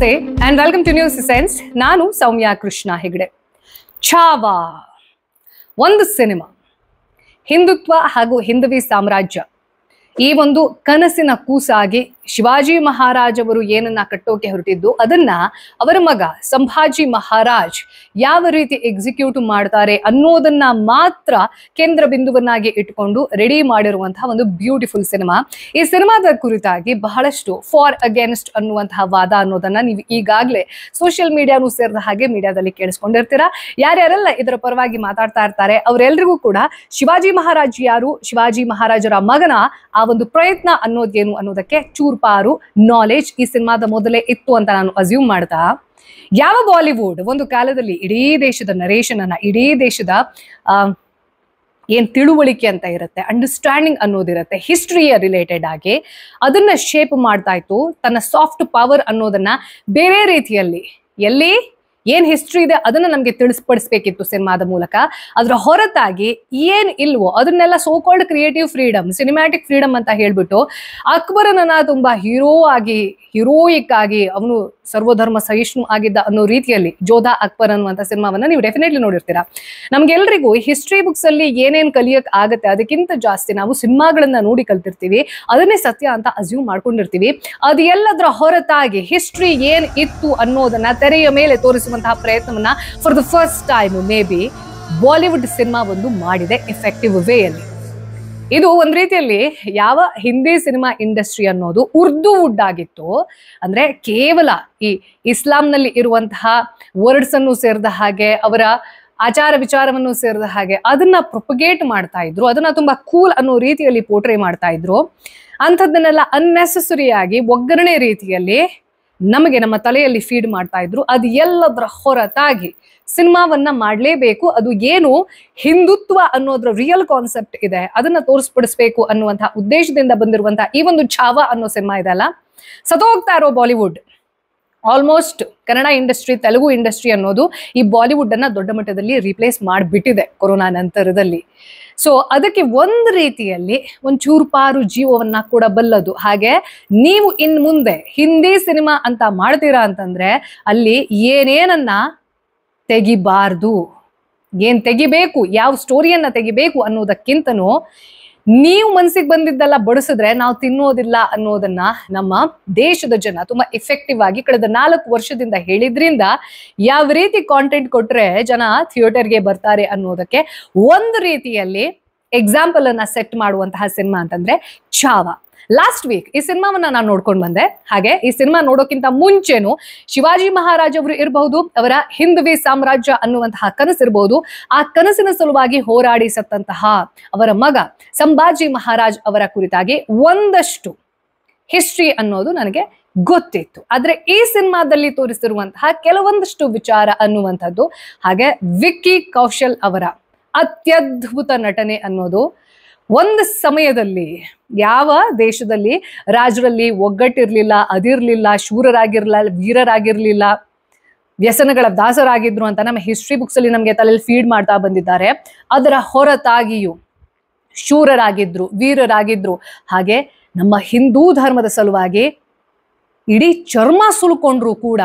ನಮಸ್ತೆ and welcome to News Sense. ನಾನು ಸೌಮ್ಯ ಕೃಷ್ಣ ಹೆಗಡೆ. ಛಾವಾ ಒಂದು ಸಿನಿಮಾ, ಹಿಂದುತ್ವ ಹಾಗೂ ಹಿಂದವಿ ಸಾಮ್ರಾಜ್ಯ ಈ ಒಂದು ಕನಸಿನ ಕೂಸಾಗಿ ಶಿವಾಜಿ ಮಹಾರಾಜ್ ಅವರು ಏನನ್ನ ಕಟ್ಟೋಕೆ ಹೊರಟಿದ್ದು ಅದನ್ನ ಅವರ ಮಗ ಸಂಭಾಜಿ ಮಹಾರಾಜ್ ಯಾವ ರೀತಿ ಎಕ್ಸಿಕ್ಯೂಟ್ ಮಾಡ್ತಾರೆ ಅನ್ನೋದನ್ನ ಮಾತ್ರ ಕೇಂದ್ರ ಬಿಂದುವನ್ನಾಗಿ ಇಟ್ಕೊಂಡು ರೆಡಿ ಮಾಡಿರುವಂತಹ ಒಂದು ಬ್ಯೂಟಿಫುಲ್ ಸಿನಿಮಾ. ಈ ಸಿನಿಮಾದ ಕುರಿತಾಗಿ ಬಹಳಷ್ಟು ಫಾರ್ ಅಗೇನ್ಸ್ಟ್ ಅನ್ನುವಂತಹ ವಾದ ಅನ್ನೋದನ್ನ ನೀವು ಈಗಾಗಲೇ ಸೋಷಿಯಲ್ ಮೀಡಿಯಾನು ಸೇರಿದ ಹಾಗೆ ಮೀಡಿಯಾದಲ್ಲಿ ಕೇಳಿಸ್ಕೊಂಡಿರ್ತೀರಾ. ಯಾರ್ಯಾರೆಲ್ಲ ಇದರ ಪರವಾಗಿ ಮಾತಾಡ್ತಾ ಇರ್ತಾರೆ ಅವರೆಲ್ಲರಿಗೂ ಕೂಡ ಶಿವಾಜಿ ಮಹಾರಾಜ್ ಯಾರು, ಶಿವಾಜಿ ಮಹಾರಾಜರ ಮಗನ ಆ ಒಂದು ಪ್ರಯತ್ನ ಅನ್ನೋದೇನು ಅನ್ನೋದಕ್ಕೆ ಚೂರ್ಪಾರು ನಾಲೆಜ್ ಈ ಸಿನಿಮಾದ ಮೊದಲೇ ಇತ್ತು ಅಂತ ನಾನು ಅಸ್ಯೂಮ್ ಮಾಡ್ತಾ, ಯಾವ ಬಾಲಿವುಡ್ ಒಂದು ಕಾಲದಲ್ಲಿ ಇಡೀ ದೇಶದ ನರೇಶನ್ ಅನ್ನ, ಇಡೀ ದೇಶದ ಏನ್ ತಿಳುವಳಿಕೆ ಅಂತ ಇರುತ್ತೆ, ಅಂಡರ್ಸ್ಟ್ಯಾಂಡಿಂಗ್ ಅನ್ನೋದಿರುತ್ತೆ, ಹಿಸ್ಟ್ರಿಯ ರಿಲೇಟೆಡ್ ಆಗಿ ಅದನ್ನ ಶೇಪ್ ಮಾಡ್ತಾ ಇತ್ತು, ತನ್ನ ಸಾಫ್ಟ್ ಪವರ್ ಅನ್ನೋದನ್ನ ಬೇರೆ ರೀತಿಯಲ್ಲಿ ಎಲ್ಲಿ ಏನ್ ಹಿಸ್ಟ್ರಿ ಇದೆ ಅದನ್ನ ನಮ್ಗೆ ತಿಳಿಸ್ಪಡಿಸ್ಬೇಕಿತ್ತು ಸಿನಿಮಾದ ಮೂಲಕ. ಅದರ ಹೊರತಾಗಿ ಏನ್ ಇಲ್ವೋ ಅದನ್ನೆಲ್ಲ so-called creative freedom, cinematic freedom ಅಂತ ಹೇಳ್ಬಿಟ್ಟು ಅಕ್ಬರನನ್ನ ತುಂಬಾ ಹೀರೋಯಿಕ್ ಆಗಿ ಅವನು ಸರ್ವಧರ್ಮ ಸಹಿಷ್ಣು ಆಗಿದ್ದ ಅನ್ನೋ ರೀತಿಯಲ್ಲಿ ಜೋಧಾ ಅಕ್ಬರ್ ಅನ್ನುವಂಥ ಸಿನಿಮಾವನ್ನ ನೀವು ಡೆಫಿನೆಟ್ಲಿ ನೋಡಿರ್ತೀರಾ. ನಮ್ಗೆಲ್ರಿಗೂ ಹಿಸ್ಟ್ರಿ ಬುಕ್ಸ್ ಅಲ್ಲಿ ಏನೇನ್ ಕಲಿಯಕ್ ಆಗತ್ತೆ ಅದಕ್ಕಿಂತ ಜಾಸ್ತಿ ನಾವು ಸಿನಿಮಾಗಳನ್ನ ನೋಡಿ ಕಲ್ತಿರ್ತೀವಿ, ಅದನ್ನೇ ಸತ್ಯ ಅಂತ ಅಸ್ಯೂಮ್ ಮಾಡ್ಕೊಂಡಿರ್ತೀವಿ. ಅದು ಎಲ್ಲದರ ಹೊರತಾಗಿ ಹಿಸ್ಟ್ರಿ ಏನ್ ಇತ್ತು ಅನ್ನೋದನ್ನ ತೆರೆಯ ಮೇಲೆ ತೋರಿಸುವಂತಹ ಪ್ರಯತ್ನವನ್ನ for the first time may be Bollywood cinema ಒಂದು ಮಾಡಿದೆ ಎಫೆಕ್ಟಿವ್ ವೇಯಲ್ಲಿ. ಇದು ಒಂದ್ ರೀತಿಯಲ್ಲಿ ಯಾವ ಹಿಂದಿ ಸಿನಿಮಾ ಇಂಡಸ್ಟ್ರಿ ಅನ್ನೋದು ಉರ್ದು ವುಡ್ ಆಗಿತ್ತು ಅಂದ್ರೆ ಕೇವಲ ಈ ಇಸ್ಲಾಂನಲ್ಲಿ ಇರುವಂತಹ ವರ್ಡ್ಸ್ ಅನ್ನು ಸೇರಿದ ಹಾಗೆ, ಅವರ ಆಚಾರ ವಿಚಾರವನ್ನು ಸೇರಿದ ಹಾಗೆ ಅದನ್ನ ಪ್ರೊಪಗೇಟ್ ಮಾಡ್ತಾ ಇದ್ರು, ಅದನ್ನ ತುಂಬಾ ಕೂಲ್ ಅನ್ನೋ ರೀತಿಯಲ್ಲಿ ಪೋರ್ಟ್ರೇ ಮಾಡ್ತಾ ಇದ್ರು. ಅಂಥದ್ದನ್ನೆಲ್ಲ ಅನ್ನೆಸೆಸರಿ ಆಗಿ ಒಗ್ಗರಣೆ ರೀತಿಯಲ್ಲಿ ನಮಗೆ ನಮ್ಮ ತಲೆಯಲ್ಲಿ ಫೀಡ್ ಮಾಡ್ತಾ ಇದ್ರು. ಅದು ಎಲ್ಲದರ ಹೊರತಾಗಿ ಸಿನಿಮಾವನ್ನ ಮಾಡಲೇಬೇಕು, ಅದು ಏನು ಹಿಂದುತ್ವ ಅನ್ನೋದ್ರ ರಿಯಲ್ ಕಾನ್ಸೆಪ್ಟ್ ಇದೆ ಅದನ್ನ ತೋರಿಸ್ಪಡಿಸ್ಬೇಕು ಅನ್ನುವಂತಹ ಉದ್ದೇಶದಿಂದ ಬಂದಿರುವಂತಹ ಈ ಒಂದು ಛಾವಾ ಅನ್ನೋ ಸಿನಿಮಾ ಇದೆಲ್ಲ, ಸತೋಗ್ತಾ ಇರೋ Bollywood almost Kannada industry, Telugu industry ಅನ್ನೋದು ಈ ಬಾಲಿವುಡ್ ಅನ್ನ ದೊಡ್ಡ ಮಟ್ಟದಲ್ಲಿ ರೀಪ್ಲೇಸ್ ಮಾಡಿಬಿಟ್ಟಿದೆ ಕೊರೋನಾ ನಂತರದಲ್ಲಿ. ಸೊ ಅದಕ್ಕೆ ಒಂದು ರೀತಿಯಲ್ಲಿ ಒಂಚೂರು ಪಾರು ಜೀವವನ್ನ ಕೊಡಬಲ್ಲದು. ಹಾಗೆ ನೀವು ಇನ್ ಮುಂದೆ ಹಿಂದಿ ಸಿನಿಮಾ ಅಂತ ಮಾಡ್ತೀರಾ ಅಂತಂದ್ರೆ ಅಲ್ಲಿ ಏನೇನನ್ನ ತೆಗಿಬಾರ್ದು, ಏನ್ ತೆಗಿಬೇಕು, ಯಾವ ಸ್ಟೋರಿಯನ್ನ ತೆಗಿಬೇಕು ಅನ್ನೋದಕ್ಕಿಂತನೂ ನೀವು ಮನ್ಸಿಗೆ ಬಂದಿದ್ದೆಲ್ಲ ಬಡಿಸಿದ್ರೆ ನಾವು ತಿನ್ನೋದಿಲ್ಲ ಅನ್ನೋದನ್ನ ನಮ್ಮ ದೇಶದ ಜನ ತುಂಬಾ ಎಫೆಕ್ಟಿವ್ ಆಗಿ ಕಳೆದ 4 ವರ್ಷದಿಂದ ಹೇಳಿದ್ರಿಂದ ಯಾವ ರೀತಿ ಕಾಂಟೆಂಟ್ ಕೊಟ್ರೆ ಜನ ಥಿಯೇಟರ್ಗೆ ಬರ್ತಾರೆ ಅನ್ನೋದಕ್ಕೆ ಒಂದು ರೀತಿಯಲ್ಲಿ ಎಕ್ಸಾಂಪಲ್ ಅನ್ನ ಸೆಟ್ ಮಾಡುವಂತಹ ಸಿನಿಮಾ ಅಂತಂದ್ರೆ ಛಾವಾ. ಲಾಸ್ಟ್ ವೀಕ್ ಈ ಸಿನಿಮಾವನ್ನ ನಾನು ನೋಡ್ಕೊಂಡು ಬಂದೆ. ಹಾಗೆ ಈ ಸಿನಿಮಾ ನೋಡೋಕ್ಕಿಂತ ಮುಂಚೆನು ಶಿವಾಜಿ ಮಹಾರಾಜ್ ಅವರು ಇರಬಹುದು, ಅವರ ಹಿಂದವಿ ಸಾಮ್ರಾಜ್ಯ ಅನ್ನುವಂತಹ ಕನಸಿರಬಹುದು, ಆ ಕನಸಿನ ಸಲುವಾಗಿ ಹೋರಾಡಿ ಸತ್ತಂತಹ ಅವರ ಮಗ ಸಂಭಾಜಿ ಮಹಾರಾಜ್ ಅವರ ಕುರಿತಾಗಿ ಒಂದಷ್ಟು ಹಿಸ್ಟ್ರಿ ಅನ್ನೋದು ನನಗೆ ಗೊತ್ತಿತ್ತು. ಆದ್ರೆ ಈ ಸಿನಿಮಾದಲ್ಲಿ ತೋರಿಸಿರುವಂತಹ ಕೆಲವೊಂದಷ್ಟು ವಿಚಾರ ಅನ್ನುವಂಥದ್ದು, ಹಾಗೆ ವಿಕ್ಕಿ ಕೌಶಲ್ ಅವರ ಅತ್ಯದ್ಭುತ ನಟನೆ ಅನ್ನೋದು, ಒಂದು ಸಮಯದಲ್ಲಿ ಯಾವ ದೇಶದಲ್ಲಿ ರಾಜರಲ್ಲಿ ಒಗ್ಗಟ್ಟಿರ್ಲಿಲ್ಲ, ಅದಿರ್ಲಿಲ್ಲ, ಶೂರರಾಗಿರ್ಲಿಲ್ಲ, ವೀರರಾಗಿರ್ಲಿಲ್ಲ, ವ್ಯಸನಗಳ ದಾಸರಾಗಿದ್ರು ಅಂತ ನಮ್ಮ ಹಿಸ್ಟ್ರಿ ಬುಕ್ಸ್ ಅಲ್ಲಿ ನಮ್ಗೆ ತಲೆಯಲ್ಲಿ ಫೀಡ್ ಮಾಡ್ತಾ ಬಂದಿದ್ದಾರೆ. ಅದರ ಹೊರತಾಗಿಯೂ ಶೂರರಾಗಿದ್ರು, ವೀರರಾಗಿದ್ರು. ಹಾಗೆ ನಮ್ಮ ಹಿಂದೂ ಧರ್ಮದ ಸಲುವಾಗಿ ಇಡೀ ಚರ್ಮ ಸುಲ್ಕೊಂಡ್ರು ಕೂಡ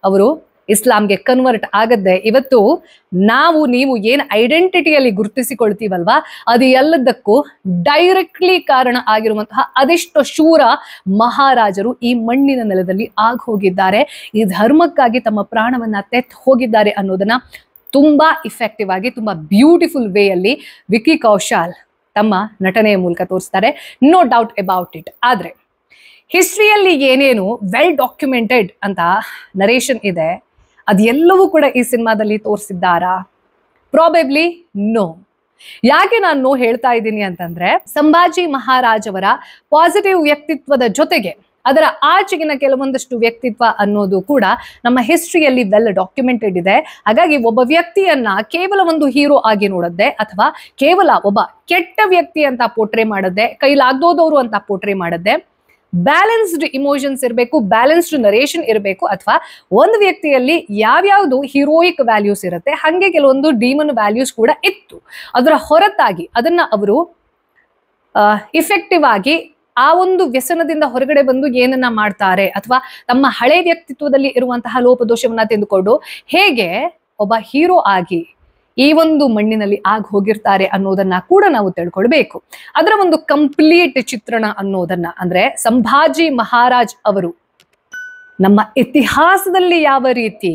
ಅವರು ಇಸ್ಲಾಂಗೆ ಕನ್ವರ್ಟ್ ಆಗದ್ದೆ ಇವತ್ತು ನಾವು ನೀವು ಏನ್ ಐಡೆಂಟಿಟಿಯಲ್ಲಿ ಗುರುತಿಸಿಕೊಳ್ತೀವಲ್ವಾ ಅದು ಎಲ್ಲದಕ್ಕೂ ಡೈರೆಕ್ಟ್ಲಿ ಕಾರಣ ಆಗಿರುವಂತಹ ಅದೆಷ್ಟು ಶೂರ ಮಹಾರಾಜರು ಈ ಮಣ್ಣಿನ ನೆಲದಲ್ಲಿ ಹೋಗಿದ್ದಾರೆ, ಈ ಧರ್ಮಕ್ಕಾಗಿ ತಮ್ಮ ಪ್ರಾಣವನ್ನ ತೆತ್ತು ಹೋಗಿದ್ದಾರೆ ಅನ್ನೋದನ್ನ ತುಂಬಾ ಇಫೆಕ್ಟಿವ್ ಆಗಿ, ತುಂಬಾ ಬ್ಯೂಟಿಫುಲ್ ವೇಯಲ್ಲಿ ವಿಕ್ಕಿ ಕೌಶಲ್ ತಮ್ಮ ನಟನೆಯ ಮೂಲಕ ತೋರಿಸ್ತಾರೆ, ನೋ ಡೌಟ್ ಅಬೌಟ್ ಇಟ್. ಆದ್ರೆ ಹಿಸ್ಟ್ರಿಯಲ್ಲಿ ಏನೇನು ವೆಲ್ ಡಾಕ್ಯುಮೆಂಟೆಡ್ ಅಂತ ನರೇಷನ್ ಇದೆ ಅದೆಲ್ಲವೂ ಕೂಡ ಈ ಸಿನಿಮಾದಲ್ಲಿ ತೋರಿಸಿದ್ದಾರಾ? Probably no. ಯಾಕೆ ನಾನು ನೋ ಹೇಳ್ತಾ ಇದ್ದೀನಿ ಅಂತಂದ್ರೆ ಸಂಭಾಜಿ ಮಹಾರಾಜ್ ಅವರ ಪಾಸಿಟಿವ್ ವ್ಯಕ್ತಿತ್ವದ ಜೊತೆಗೆ ಅದರ ಆಚೆಗಿನ ಕೆಲವೊಂದಷ್ಟು ವ್ಯಕ್ತಿತ್ವ ಅನ್ನೋದು ಕೂಡ ನಮ್ಮ ಹಿಸ್ಟ್ರಿಯಲ್ಲಿ ವೆಲ್ ಡಾಕ್ಯುಮೆಂಟೆಡ್ ಇದೆ. ಹಾಗಾಗಿ ಒಬ್ಬ ವ್ಯಕ್ತಿಯನ್ನ ಕೇವಲ ಒಂದು ಹೀರೋ ಆಗಿ ನೋಡದ್ದೆ ಅಥವಾ ಕೇವಲ ಒಬ್ಬ ಕೆಟ್ಟ ವ್ಯಕ್ತಿ ಅಂತ ಪೋರ್ಟ್ರೇ ಮಾಡದ್ದೆ, ಕೈಲಾಗ್ದೋದವರು ಅಂತ ಪೋರ್ಟ್ರೇ ಮಾಡದ್ದೆ, ಬ್ಯಾಲೆನ್ಸ್ಡ್ ಇಮೋಷನ್ಸ್ ಇರಬೇಕು, ಬ್ಯಾಲೆನ್ಸ್ಡ್ ನರೇಷನ್ ಇರಬೇಕು, ಅಥವಾ ಒಂದು ವ್ಯಕ್ತಿಯಲ್ಲಿ ಯಾವ್ಯಾವುದು ಹೀರೋಯಿಕ್ ವ್ಯಾಲ್ಯೂಸ್ ಇರುತ್ತೆ ಹಾಗೆ ಕೆಲವೊಂದು ಡೀಮನ್ ವ್ಯಾಲ್ಯೂಸ್ ಕೂಡ ಇತ್ತು. ಅದರ ಹೊರತಾಗಿ ಅದನ್ನ ಅವರು ಇಫೆಕ್ಟಿವ್ ಆಗಿ ಆ ಒಂದು ವ್ಯಸನದಿಂದ ಹೊರಗಡೆ ಬಂದು ಏನನ್ನ ಮಾಡ್ತಾರೆ, ಅಥವಾ ತಮ್ಮ ಹಳೆ ವ್ಯಕ್ತಿತ್ವದಲ್ಲಿ ಇರುವಂತಹ ಲೋಪದೋಷವನ್ನ ತೆಗೆದುಕೊಂಡು ಹೇಗೆ ಒಬ್ಬ ಹೀರೋ ಆಗಿ ಈ ಒಂದು ಮಣ್ಣಿನಲ್ಲಿ ಆಗಿ ಹೋಗಿರ್ತಾರೆ ಅನ್ನೋದನ್ನ ಕೂಡ ನಾವು ತಿಳ್ಕೊಳ್ಬೇಕು. ಅದರ ಒಂದು ಕಂಪ್ಲೀಟ್ ಚಿತ್ರಣ ಅನ್ನೋದನ್ನ, ಅಂದ್ರೆ ಸಂಭಾಜಿ ಮಹಾರಾಜ್ ಅವರು ನಮ್ಮ ಇತಿಹಾಸದಲ್ಲಿ ಯಾವ ರೀತಿ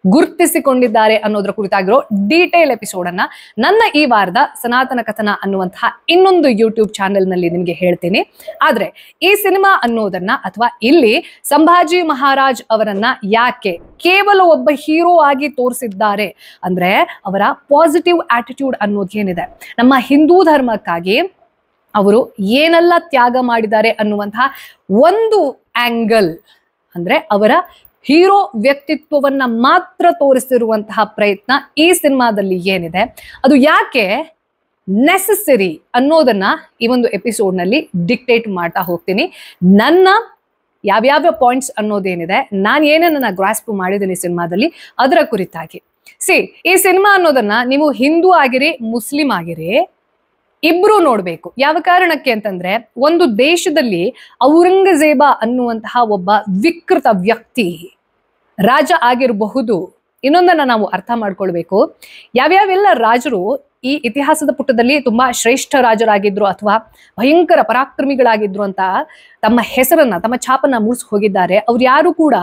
ಗುರುತಿಸಿಕೊಂಡಿದ್ದಾರೆ ಅನ್ನೋದ್ರ ಕುರಿತಾಗಿರೋ ಡೀಟೇಲ್ ಎಪಿಸೋಡ್ ಅನ್ನ ನನ್ನ ಈ ವಾರದ ಸನಾತನ ಕಥನ ಅನ್ನುವಂತಹ ಇನ್ನೊಂದು ಯೂಟ್ಯೂಬ್ ಚಾನೆಲ್ ನಲ್ಲಿ ನಿಮ್ಗೆ ಹೇಳ್ತೀನಿ. ಆದ್ರೆ ಈ ಸಿನಿಮಾ ಅನ್ನೋದನ್ನ, ಅಥವಾ ಇಲ್ಲಿ ಸಂಭಾಜಿ ಮಹಾರಾಜ್ ಅವರನ್ನ ಯಾಕೆ ಕೇವಲ ಒಬ್ಬ ಹೀರೋ ಆಗಿ ತೋರಿಸಿದ್ದಾರೆ ಅಂದ್ರೆ, ಅವರ ಪಾಸಿಟಿವ್ ಆಟಿಟ್ಯೂಡ್ ಅನ್ನೋದು ಏನಿದೆ, ನಮ್ಮ ಹಿಂದೂ ಧರ್ಮಕ್ಕಾಗಿ ಅವರು ಏನೆಲ್ಲ ತ್ಯಾಗ ಮಾಡಿದ್ದಾರೆ ಅನ್ನುವಂತಹ ಒಂದು ಆಂಗಲ್, ಅಂದ್ರೆ ಅವರ ಹೀರೋ ವ್ಯಕ್ತಿತ್ವವನ್ನ ಮಾತ್ರ ತೋರಿಸಿರುವಂತಹ ಪ್ರಯತ್ನ ಈ ಸಿನಿಮಾದಲ್ಲಿ ಏನಿದೆ, ಅದು ಯಾಕೆ ನೆಸೆಸರಿ ಅನ್ನೋದನ್ನ ಈ ಒಂದು ಎಪಿಸೋಡ್ ನಲ್ಲಿ ಡಿಕ್ಟೇಟ್ ಮಾಡ್ತಾ ಹೋಗ್ತೀನಿ. ನನ್ನ ಯಾವ್ಯಾವ ಪಾಯಿಂಟ್ಸ್ ಅನ್ನೋದೇನಿದೆ, ನಾನು ಏನನ್ನ ಗ್ರಾಸ್ಪ್ ಮಾಡಿದ್ದೀನಿ ಸಿನಿಮಾದಲ್ಲಿ ಅದರ ಕುರಿತಾಗಿ. ಈ ಸಿನಿಮಾ ಅನ್ನೋದನ್ನ ನೀವು ಹಿಂದೂ ಆಗಿರಿ ಮುಸ್ಲಿಂ ಆಗಿರಿ ಇಬ್ರು ನೋಡ್ಬೇಕು. ಯಾವ ಕಾರಣಕ್ಕೆ ಅಂತಂದ್ರೆ, ಒಂದು ದೇಶದಲ್ಲಿ ಔರಂಗಜೇಬ ಅನ್ನುವಂತಹ ಒಬ್ಬ ವಿಕೃತ ವ್ಯಕ್ತಿ ರಾಜ ಆಗಿರಬಹುದು. ಇನ್ನೊಂದನ್ನ ನಾವು ಅರ್ಥ ಮಾಡ್ಕೊಳ್ಬೇಕು, ಯಾವ್ಯಾವೆಲ್ಲ ರಾಜರು ಈ ಇತಿಹಾಸದ ಪುಟದಲ್ಲಿ ತುಂಬಾ ಶ್ರೇಷ್ಠ ರಾಜರಾಗಿದ್ರು ಅಥವಾ ಭಯಂಕರ ಪರಾಕ್ರಮಿಗಳಾಗಿದ್ರು ಅಂತ ತಮ್ಮ ಹೆಸರನ್ನ, ತಮ್ಮ ಛಾಪನ್ನ ಮೂಡಿಸಿ ಹೋಗಿದ್ದಾರೆ, ಅವ್ರು ಯಾರು ಕೂಡ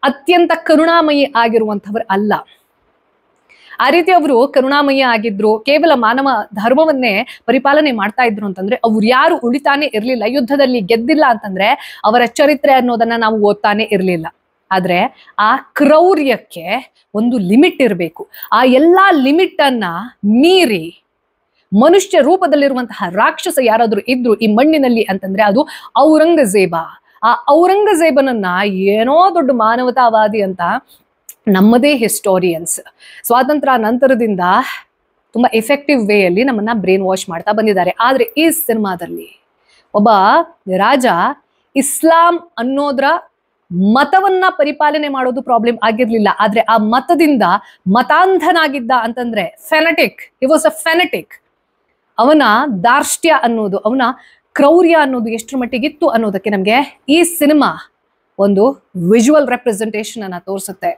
ಅತ್ಯಂತ ಕರುಣಾಮಯಿ ಆಗಿರುವಂತವ್ರು ಅಲ್ಲ. ಆ ರೀತಿ ಅವರು ಕರುಣಾಮಯ ಆಗಿದ್ರು, ಕೇವಲ ಮಾನವ ಧರ್ಮವನ್ನೇ ಪರಿಪಾಲನೆ ಮಾಡ್ತಾ ಇದ್ರು ಅಂತಂದ್ರೆ ಅವ್ರು ಯಾರು ಉಳಿತಾನೆ ಇರ್ಲಿಲ್ಲ. ಯುದ್ಧದಲ್ಲಿ ಗೆದ್ದಿಲ್ಲ ಅಂತಂದ್ರೆ ಅವರ ಚರಿತ್ರೆ ಅನ್ನೋದನ್ನ ನಾವು ಓದ್ತಾನೆ ಇರ್ಲಿಲ್ಲ. ಆದ್ರೆ ಆ ಕ್ರೌರ್ಯಕ್ಕೆ ಒಂದು ಲಿಮಿಟ್ ಇರಬೇಕು. ಆ ಎಲ್ಲಾ ಲಿಮಿಟ್ ಅನ್ನ ಮೀರಿ ಮನುಷ್ಯ ರೂಪದಲ್ಲಿರುವಂತಹ ರಾಕ್ಷಸ ಯಾರಾದ್ರೂ ಇದ್ರು ಈ ಮಣ್ಣಿನಲ್ಲಿ ಅಂತಂದ್ರೆ ಅದು ಔರಂಗಜೇಬ. ಆ ಔರಂಗಜೇಬನನ್ನ ಏನೋ ದೊಡ್ಡ ಮಾನವತಾವಾದಿ ಅಂತ ನಮ್ಮದೇ ಹಿಸ್ಟೋರಿಯನ್ಸ್ ಸ್ವಾತಂತ್ರ್ಯ ನಂತರದಿಂದ ತುಂಬಾ ಎಫೆಕ್ಟಿವ್ ವೇಯಲ್ಲಿ ನಮ್ಮನ್ನ ಬ್ರೇನ್ ವಾಶ್ ಮಾಡ್ತಾ ಬಂದಿದ್ದಾರೆ. ಆದ್ರೆ ಈ ಸಿನಿಮಾದಲ್ಲಿ ಒಬ್ಬ ರಾಜ ಇಸ್ಲಾಂ ಅನ್ನೋದ್ರ ಮತವನ್ನ ಪರಿಪಾಲನೆ ಮಾಡೋದು ಪ್ರಾಬ್ಲಮ್ ಆಗಿರ್ಲಿಲ್ಲ. ಆದ್ರೆ ಆ ಮತದಿಂದ ಮತಾಂಧನಾಗಿದ್ದ ಅಂತಂದ್ರೆ ಫೆನಟಿಕ್, ಹಿ ವಾಸ್ ಅ ಫೆನಟಿಕ್. ಅವನ ದಾರ್ಷ್ಟ್ಯ ಅನ್ನೋದು, ಅವನ ಕ್ರೌರ್ಯ ಅನ್ನೋದು ಎಷ್ಟರ ಮಟ್ಟಿಗಿತ್ತು ಅನ್ನೋದಕ್ಕೆ ನಮ್ಗೆ ಈ ಸಿನಿಮಾ ಒಂದು ವಿಜುವಲ್ ರೆಪ್ರೆಸೆಂಟೇಷನ್ ಅನ್ನ ತೋರಿಸುತ್ತೆ.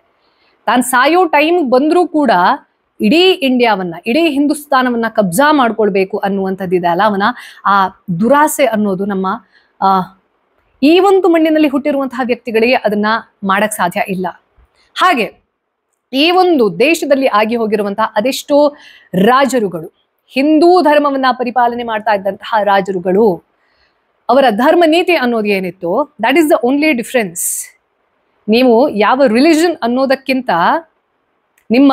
ತಾನು ಸಾಯೋ ಟೈಮ್ ಬಂದ್ರೂ ಕೂಡ ಇಡೀ ಇಂಡಿಯಾವನ್ನ, ಇಡೀ ಹಿಂದೂಸ್ತಾನವನ್ನ ಕಬ್ಜಾ ಮಾಡ್ಕೊಳ್ಬೇಕು ಅನ್ನುವಂಥದ್ದಿದೆ ಅಲ್ಲ, ಅವನ ಆ ದುರಾಸೆ ಅನ್ನೋದು ನಮ್ಮ ಈ ಒಂದು ಮಣ್ಣಿನಲ್ಲಿ ಹುಟ್ಟಿರುವಂತಹ ವ್ಯಕ್ತಿಗಳಿಗೆ ಅದನ್ನ ಮಾಡಕ್ ಸಾಧ್ಯ ಇಲ್ಲ. ಹಾಗೆ ಈ ಒಂದು ದೇಶದಲ್ಲಿ ಆಗಿ ಹೋಗಿರುವಂತಹ ಅದೆಷ್ಟೋ ರಾಜರುಗಳು, ಹಿಂದೂ ಧರ್ಮವನ್ನ ಪರಿಪಾಲನೆ ಮಾಡ್ತಾ ಇದ್ದಂತಹ ರಾಜರುಗಳು, ಅವರ ಧರ್ಮ ನೀತಿ ಅನ್ನೋದು ಏನಿತ್ತು, that is the only difference. ನೀವು ಯಾವ ರಿಲಿಜನ್ ಅನ್ನೋದಕ್ಕಿಂತ ನಿಮ್ಮ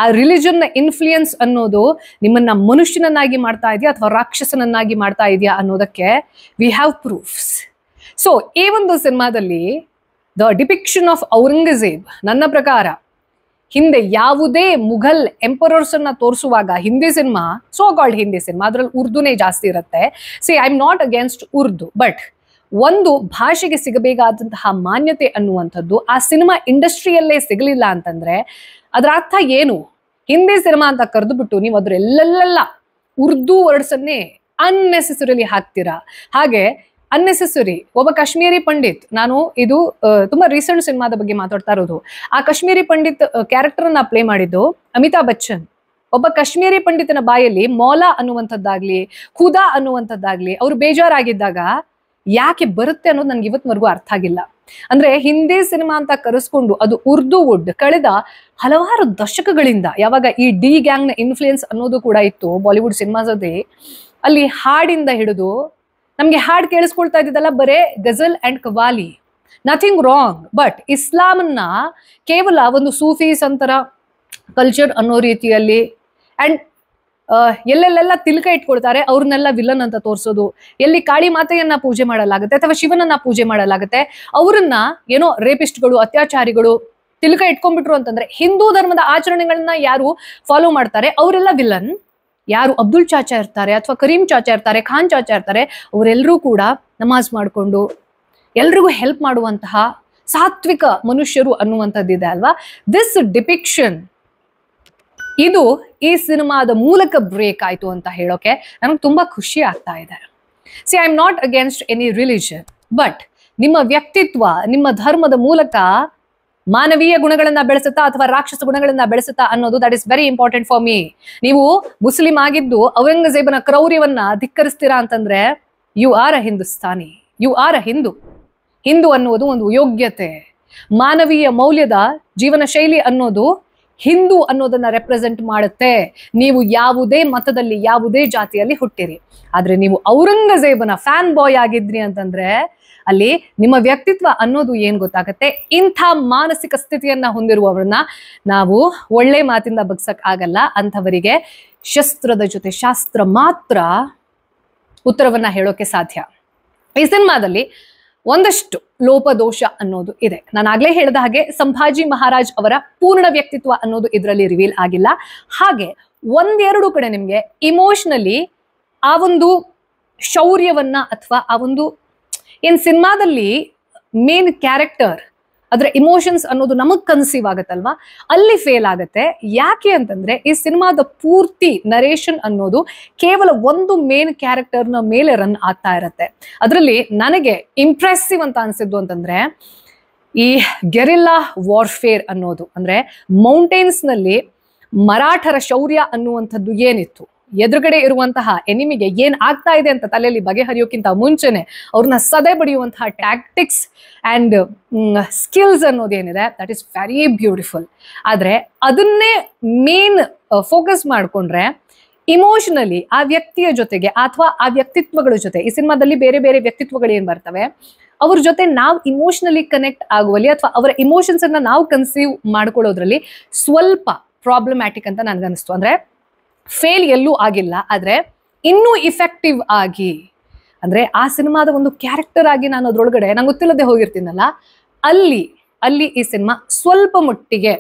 ಆ ರಿಲಿಜನ್ ನ ಇನ್ಫ್ಲೂಯೆನ್ಸ್ ಅನ್ನೋದು ನಿಮ್ಮನ್ನ ಮನುಷ್ಯನನ್ನಾಗಿ ಮಾಡ್ತಾ ಇದೆಯಾ ಅಥವಾ ರಾಕ್ಷಸನನ್ನಾಗಿ ಮಾಡ್ತಾ ಇದೆಯಾ ಅನ್ನೋದಕ್ಕೆ ವಿ ಹ್ಯಾವ್ ಪ್ರೂಫ್ಸ್. ಸೊ ಈ ಒಂದು ಸಿನಿಮಾದಲ್ಲಿ ದ ಡಿಪಿಕ್ಷನ್ ಆಫ್ ಔರಂಗಜೇಬ್, ನನ್ನ ಪ್ರಕಾರ ಹಿಂದೆ ಯಾವುದೇ ಮುಘಲ್ ಎಂಪರರ್ಸ್ ಅನ್ನ ತೋರಿಸುವಾಗ Hindi cinema, so called Hindi cinema, ಅದ್ರಲ್ಲಿ ಉರ್ದುನೇ ಜಾಸ್ತಿ ಇರುತ್ತೆ. I am not against Urdu, but ಒಂದು ಭಾಷೆಗೆ ಸಿಗಬೇಕಾದಂತಹ ಮಾನ್ಯತೆ ಅನ್ನುವಂಥದ್ದು ಆ ಸಿನಿಮಾ ಇಂಡಸ್ಟ್ರಿಯಲ್ಲೇ ಸಿಗಲಿಲ್ಲ ಅಂತಂದ್ರೆ ಅದರ ಅರ್ಥ ಏನು? ಹಿಂದಿ ಸಿನಿಮಾ ಅಂತ ಕರೆದುಬಿಟ್ಟು ನೀವು ಅದ್ರೆಲ್ಲೆಲ್ಲ ಉರ್ದು ವರ್ಡ್ಸ್ ಅನ್ನೇ ಅನ್ನೆಸೆಸರಿಲಿ ಹಾಕ್ತೀರಾ. ಹಾಗೆ ಅನ್ನೆಸೆಸರಿ ಒಬ್ಬ ಕಾಶ್ಮೀರಿ ಪಂಡಿತ್, ನಾನು ಇದು ತುಂಬಾ ರೀಸೆಂಟ್ ಸಿನಿಮಾದ ಬಗ್ಗೆ ಮಾತಾಡ್ತಾ ಇರೋದು, ಆ ಕಾಶ್ಮೀರಿ ಪಂಡಿತ್ ಕ್ಯಾರೆಕ್ಟರ್ ಅನ್ನ ಪ್ಲೇ ಮಾಡಿದ್ದು ಅಮಿತಾಬ್ ಬಚ್ಚನ್. ಒಬ್ಬ ಕಾಶ್ಮೀರಿ ಪಂಡಿತನ ಬಾಯಲ್ಲಿ ಮೌಲಾ ಅನ್ನುವಂಥದ್ದಾಗ್ಲಿ, ಖುದಾ ಅನ್ನುವಂಥದ್ದಾಗ್ಲಿ ಅವ್ರು ಬೇಜಾರಾಗಿದ್ದಾಗ ಯಾಕೆ ಬರುತ್ತೆ ಅನ್ನೋದು ನನ್ಗೆ ಇವತ್ವರೆಗೂ ಅರ್ಥ ಆಗಿಲ್ಲ. ಅಂದ್ರೆ ಹಿಂದಿ ಸಿನಿಮಾ ಅಂತ ಕರೆಸ್ಕೊಂಡು ಅದು ಉರ್ದು ವುಡ್ ಕಳೆದ ಹಲವಾರು ದಶಕಗಳಿಂದ, ಯಾವಾಗ ಈ ಡಿ ಗ್ಯಾಂಗ್ ನ ಇನ್ಫ್ಲೂಯೆನ್ಸ್ ಅನ್ನೋದು ಕೂಡ ಇತ್ತು ಬಾಲಿವುಡ್ ಸಿನಿಮಾಸದೇ, ಅಲ್ಲಿ ಹಾಡಿಂದ ಹಿಡಿದು ನಮ್ಗೆ ಹಾಡ್ ಕೇಳಿಸ್ಕೊಳ್ತಾ ಇದ್ದಿದ್ದಲ್ಲ ಬರೇ ghazal and qawwali, nothing wrong. But ಇಸ್ಲಾಮನ್ನ ಕೇವಲ ಒಂದು ಸೂಫಿ ಸಂತರ ಕಲ್ಚರ್ ಅನ್ನೋ ರೀತಿಯಲ್ಲಿ ಅಂಡ್ ಎಲ್ಲೆಲ್ಲೆಲ್ಲ ತಿಲಕ ಇಟ್ಕೊಳ್ತಾರೆ ಅವ್ರನ್ನೆಲ್ಲ ವಿಲನ್ ಅಂತ ತೋರಿಸೋದು, ಎಲ್ಲಿ ಕಾಳಿ ಮಾತೆಯನ್ನ ಪೂಜೆ ಮಾಡಲಾಗುತ್ತೆ ಅಥವಾ ಶಿವನನ್ನ ಪೂಜೆ ಮಾಡಲಾಗುತ್ತೆ ಅವರನ್ನ ಏನೋ ರೇಪಿಸ್ಟ್ಗಳು, ಅತ್ಯಾಚಾರಿಗಳು ತಿಲಕ ಇಟ್ಕೊಂಡ್ಬಿಟ್ರು ಅಂತಂದ್ರೆ ಹಿಂದೂ ಧರ್ಮದ ಆಚರಣೆಗಳನ್ನ ಯಾರು ಫಾಲೋ ಮಾಡ್ತಾರೆ ಅವರೆಲ್ಲ ವಿಲನ್. ಯಾರು ಅಬ್ದುಲ್ ಚಾಚಾ ಇರ್ತಾರೆ ಅಥವಾ ಕರೀಂ ಚಾಚಾ ಇರ್ತಾರೆ, ಖಾನ್ ಚಾಚಾ ಇರ್ತಾರೆ, ಅವರೆಲ್ಲರೂ ಕೂಡ ನಮಾಜ್ ಮಾಡಿಕೊಂಡು ಎಲ್ರಿಗೂ ಹೆಲ್ಪ್ ಮಾಡುವಂತಹ ಸಾತ್ವಿಕ ಮನುಷ್ಯರು ಅನ್ನುವಂಥದ್ದಿದೆ ಅಲ್ವಾ. ದಿಸ್ ಡಿಪಿಕ್ಷನ್ ಇದು ಈ ಸಿನಿಮಾದ ಮೂಲಕ ಬ್ರೇಕ್ ಆಯ್ತು ಅಂತ ಹೇಳೋಕೆ ನನಗೆ ತುಂಬಾ ಖುಷಿ ಆಗ್ತಾ ಇದೆ. C I am not against any religion, but ನಿಮ್ಮ ವ್ಯಕ್ತಿತ್ವ ನಿಮ್ಮ ಧರ್ಮದ ಮೂಲಕ ಮಾನವೀಯ ಗುಣಗಳನ್ನ ಬೆಳೆಸುತ್ತಾ ಅಥವಾ ರಾಕ್ಷಸ ಗುಣಗಳನ್ನ ಬೆಳೆಸುತ್ತಾ ಅನ್ನೋದು that is very important for me. ನೀವು ಮುಸ್ಲಿಂ ಆಗಿದ್ದು ಔರಂಗಜೇಬನ ಕ್ರೌರ್ಯವನ್ನ ಧಿಕ್ಕರಿಸ್ತೀರಾ ಅಂತಂದ್ರೆ you are a Hindustani, you are a Hindu. Hindu ಅನ್ನೋದು ಒಂದು ಯೋಗ್ಯತೆ, ಮಾನವೀಯ ಮೌಲ್ಯದ ಜೀವನ ಶೈಲಿ ಅನ್ನೋದು ಹಿಂದೂ ಅನ್ನೋದನ್ನ ರೆಪ್ರೆಸೆಂಟ್ ಮಾಡುತ್ತೆ. ನೀವು ಯಾವುದೇ ಮತದಲ್ಲಿ ಯಾವುದೇ ಜಾತಿಯಲ್ಲಿ ಹುಟ್ಟಿರಿ, ಆದ್ರೆ ನೀವು ಔರಂಗಜೇಬನ ಫ್ಯಾನ್ ಬಾಯ್ ಆಗಿದ್ರಿ ಅಂತಂದ್ರೆ ಅಲ್ಲಿ ನಿಮ್ಮ ವ್ಯಕ್ತಿತ್ವ ಅನ್ನೋದು ಏನ್ ಗೊತ್ತಾಗತ್ತೆ. ಇಂಥ ಮಾನಸಿಕ ಸ್ಥಿತಿಯನ್ನ ಹೊಂದಿರುವವರನ್ನ ನಾವು ಒಳ್ಳೆ ಮಾತಿಂದ ಬಗ್ಸಕ್ ಆಗಲ್ಲ. ಅಂಥವರಿಗೆ ಶಸ್ತ್ರದ ಜೊತೆ ಶಾಸ್ತ್ರ ಮಾತ್ರ ಉತ್ತರವನ್ನ ಹೇಳೋಕೆ ಸಾಧ್ಯ. ಈ ಸಿನಿಮಾದಲ್ಲಿ ಒಂದಷ್ಟು ಲೋಪದೋಷ ಅನ್ನೋದು ಇದೆ. ನಾನು ಆಗ್ಲೇ ಹೇಳಿದ ಹಾಗೆ ಸಂಭಾಜಿ ಮಹಾರಾಜ್ ಅವರ ಪೂರ್ಣ ವ್ಯಕ್ತಿತ್ವ ಅನ್ನೋದು ಇದರಲ್ಲಿ ರಿವೀಲ್ ಆಗಿಲ್ಲ. ಹಾಗೆ ಒಂದೆರಡು ಕಡೆ ನಿಮ್ಗೆ ಇಮೋಷನಲಿ ಆ ಒಂದು ಶೌರ್ಯವನ್ನ ಅಥವಾ ಆ ಒಂದು ಏನ್ ಸಿನಿಮಾದಲ್ಲಿ ಮೇನ್ ಕ್ಯಾರೆಕ್ಟರ್ ಅದ್ರ ಇಮೋಷನ್ಸ್ ಅನ್ನೋದು ನಮಗ್ ಕನ್ಸೀವ್ ಆಗತ್ತಲ್ವಾ, ಅಲ್ಲಿ ಫೇಲ್ ಆಗತ್ತೆ. ಯಾಕೆ ಅಂತಂದ್ರೆ ಈ ಸಿನಿಮಾದ ಪೂರ್ತಿ ನರೇಷನ್ ಅನ್ನೋದು ಕೇವಲ ಒಂದು ಮೇನ್ ಕ್ಯಾರೆಕ್ಟರ್ನ ಮೇಲೆ ರನ್ ಆಗ್ತಾ ಇರತ್ತೆ. ಅದರಲ್ಲಿ ನನಗೆ ಇಂಪ್ರೆಸಿವ್ ಅಂತ ಅನ್ಸಿದ್ದು ಅಂತಂದ್ರೆ ಈ ಗೆರಿಲ್ಲಾ ವಾರ್ಫೇರ್ ಅನ್ನೋದು, ಅಂದ್ರೆ ಮೌಂಟೇನ್ಸ್ ನಲ್ಲಿ ಮರಾಠರ ಶೌರ್ಯ ಅನ್ನುವಂಥದ್ದು ಏನಿತ್ತು, ಎದುರುಗಡೆ ಇರುವಂತಹ ಎನಿಮಿಗೆ ಏನ್ ಆಗ್ತಾ ಇದೆ ಅಂತ ತಲೆಯಲ್ಲಿ ಬಗೆಹರಿಯೋಕ್ಕಿಂತ ಮುಂಚೆನೆ ಅವ್ರನ್ನ ಸದೆ ಬಡಿಯುವಂತಹ ಟ್ಯಾಕ್ಟಿಕ್ಸ್ ಅಂಡ್ ಸ್ಕಿಲ್ಸ್ ಅನ್ನೋದೇನಿದೆ ದಟ್ ಇಸ್ ವೆರಿ ಬ್ಯೂಟಿಫುಲ್. ಆದ್ರೆ ಅದನ್ನೇ ಮೇನ್ ಫೋಕಸ್ ಮಾಡ್ಕೊಂಡ್ರೆ ಇಮೋಷನಲಿ ಆ ವ್ಯಕ್ತಿಯ ಜೊತೆಗೆ ಅಥವಾ ಆ ವ್ಯಕ್ತಿತ್ವಗಳ ಜೊತೆ, ಈ ಸಿನಿಮಾದಲ್ಲಿ ಬೇರೆ ಬೇರೆ ವ್ಯಕ್ತಿತ್ವಗಳು ಏನ್ ಬರ್ತವೆ ಅವ್ರ ಜೊತೆ ನಾವು ಇಮೋಷನಲಿ ಕನೆಕ್ಟ್ ಆಗುವಲ್ಲಿ ಅಥವಾ ಅವರ ಇಮೋಷನ್ಸ್ ಅನ್ನ ನಾವು ಕನ್ಸೀವ್ ಮಾಡ್ಕೊಳ್ಳೋದ್ರಲ್ಲಿ ಸ್ವಲ್ಪ ಪ್ರಾಬ್ಲಮ್ಯಾಟಿಕ್ ಅಂತ ನನ್ಗನ್ನಿಸ್ತು. ಅಂದ್ರೆ ಫೇಲ್ ಎಲ್ಲೂ ಆಗಿಲ್ಲ, ಆದ್ರೆ ಇನ್ನೂ ಇಫೆಕ್ಟಿವ್ ಆಗಿ, ಅಂದ್ರೆ ಆ ಸಿನಿಮಾದ ಒಂದು ಕ್ಯಾರೆಕ್ಟರ್ ಆಗಿ ನಾನು ಅದ್ರೊಳಗಡೆ ನಂಗೆ ಗೊತ್ತಿಲ್ಲದೆ ಹೋಗಿರ್ತೀನಲ್ಲ, ಅಲ್ಲಿ ಈ ಸಿನಿಮಾ ಸ್ವಲ್ಪ ಮಟ್ಟಿಗೆ